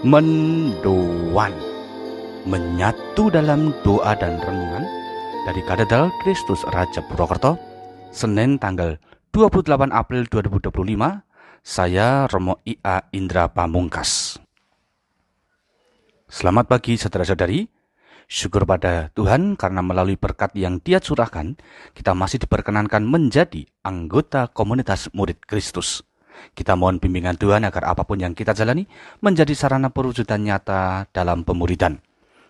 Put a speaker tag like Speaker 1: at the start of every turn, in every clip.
Speaker 1: Mendoan, menyatu dalam doa dan renungan dari Katedral Kristus Raja Purwokerto, Senin tanggal 28 April 2025. Saya Romo I.A. Indra Pamungkas. Selamat pagi saudara-saudari. Syukur pada Tuhan karena melalui berkat yang Dia curahkan, kita masih diperkenankan menjadi anggota komunitas murid Kristus. Kita mohon bimbingan Tuhan agar apapun yang kita jalani menjadi sarana perwujudan nyata dalam pemuridan.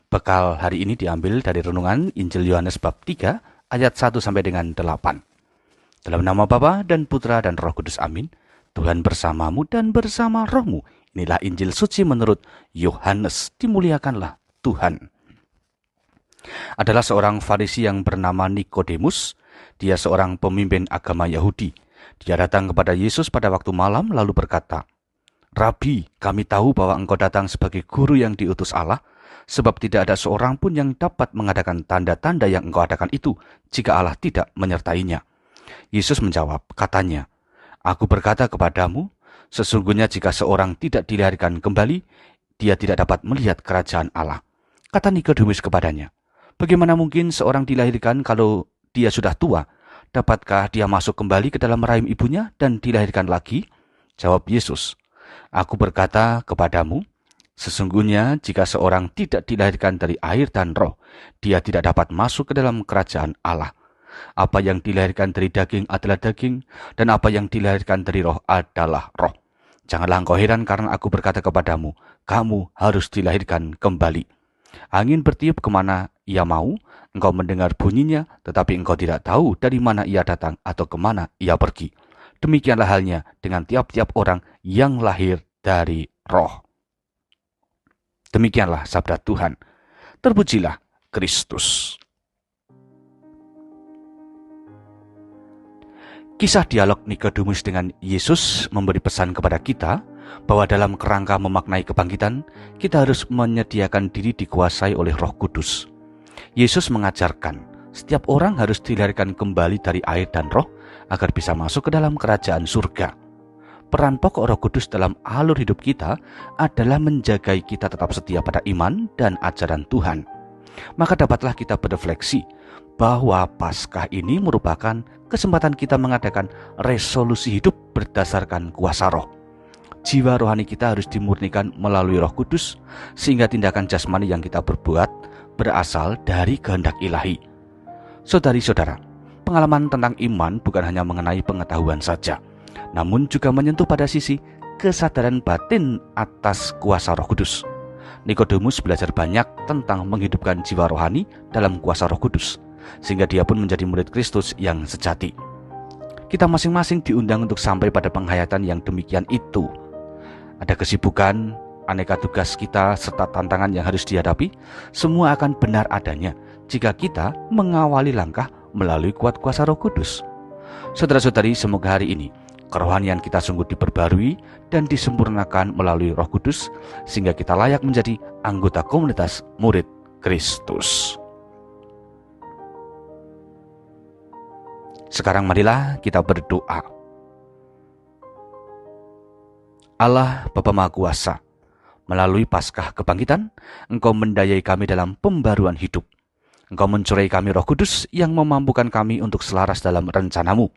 Speaker 1: Bekal hari ini diambil dari renungan Injil Yohanes bab 3 ayat 1 sampai dengan 8. Dalam nama Bapa dan Putra dan Roh Kudus, amin. Tuhan bersamamu dan bersama rohmu. Inilah Injil suci menurut Yohanes. Dimuliakanlah Tuhan. Adalah seorang Farisi yang bernama Nikodemus. Dia seorang pemimpin agama Yahudi. Dia datang kepada Yesus pada waktu malam lalu berkata, "Rabi, kami tahu bahwa engkau datang sebagai guru yang diutus Allah, sebab tidak ada seorang pun yang dapat mengadakan tanda-tanda yang engkau adakan itu jika Allah tidak menyertainya." Yesus menjawab, katanya, "Aku berkata kepadamu, sesungguhnya jika seorang tidak dilahirkan kembali, dia tidak dapat melihat kerajaan Allah." Kata Nikodemus kepadanya, "Bagaimana mungkin seorang dilahirkan kalau dia sudah tua? Dapatkah dia masuk kembali ke dalam rahim ibunya dan dilahirkan lagi?" Jawab Yesus, "Aku berkata kepadamu, sesungguhnya jika seorang tidak dilahirkan dari air dan roh, dia tidak dapat masuk ke dalam kerajaan Allah. Apa yang dilahirkan dari daging adalah daging, dan apa yang dilahirkan dari roh adalah roh. Janganlah engkau heran karena aku berkata kepadamu, kamu harus dilahirkan kembali. Angin bertiup kemana ia mau, engkau mendengar bunyinya, tetapi engkau tidak tahu dari mana ia datang atau kemana ia pergi. Demikianlah halnya dengan tiap-tiap orang yang lahir dari roh." Demikianlah sabda Tuhan. Terpujilah Kristus. Kisah dialog Nikodemus dengan Yesus memberi pesan kepada kita bahwa dalam kerangka memaknai kebangkitan, kita harus menyediakan diri dikuasai oleh Roh Kudus. Yesus mengajarkan, setiap orang harus dilahirkan kembali dari air dan roh agar bisa masuk ke dalam kerajaan surga. Peran pokok Roh Kudus dalam alur hidup kita adalah menjagai kita tetap setia pada iman dan ajaran Tuhan. Maka dapatlah kita berefleksi bahwa Paskah ini merupakan kesempatan kita mengadakan resolusi hidup berdasarkan kuasa roh. Jiwa rohani kita harus dimurnikan melalui Roh Kudus, sehingga tindakan jasmani yang kita berbuat berasal dari kehendak ilahi. Saudari-saudara, pengalaman tentang iman bukan hanya mengenai pengetahuan saja, namun juga menyentuh pada sisi kesadaran batin atas kuasa Roh Kudus. Nikodemus belajar banyak tentang menghidupkan jiwa rohani dalam kuasa Roh Kudus, sehingga dia pun menjadi murid Kristus yang sejati. Kita masing-masing diundang untuk sampai pada penghayatan yang demikian itu. Ada kesibukan, aneka tugas kita, serta tantangan yang harus dihadapi. Semua akan benar adanya jika kita mengawali langkah melalui kuat kuasa Roh Kudus. Saudara-saudari, semoga hari ini kerohanian kita sungguh diperbarui dan disempurnakan melalui Roh Kudus, sehingga kita layak menjadi anggota komunitas murid Kristus. Sekarang marilah kita berdoa. Allah Bapa Maha Kuasa, melalui Paskah kebangkitan, Engkau mendayai kami dalam pembaruan hidup. Engkau mencurai kami Roh Kudus yang memampukan kami untuk selaras dalam rencana-Mu.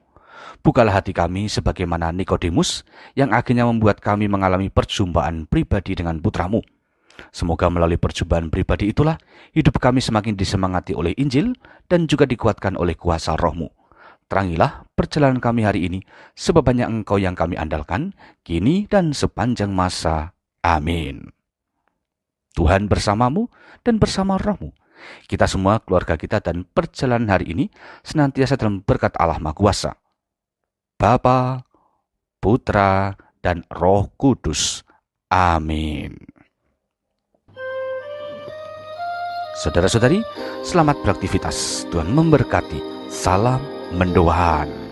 Speaker 1: Bukalah hati kami sebagaimana Nikodemus yang akhirnya membuat kami mengalami perjumpaan pribadi dengan Putra-Mu. Semoga melalui perjumpaan pribadi itulah hidup kami semakin disemangati oleh Injil dan juga dikuatkan oleh kuasa Roh-Mu. Terangilah perjalanan kami hari ini, sebab hanya Engkau yang kami andalkan, kini dan sepanjang masa. Amin. Tuhan bersamamu dan bersama rohmu. Kita semua, keluarga kita dan perjalanan hari ini senantiasa dalam berkat Allah Maha Kuasa, Bapa, Putra, dan Roh Kudus. Amin. Saudara-saudari, selamat beraktivitas. Tuhan memberkati. Salam mendoan.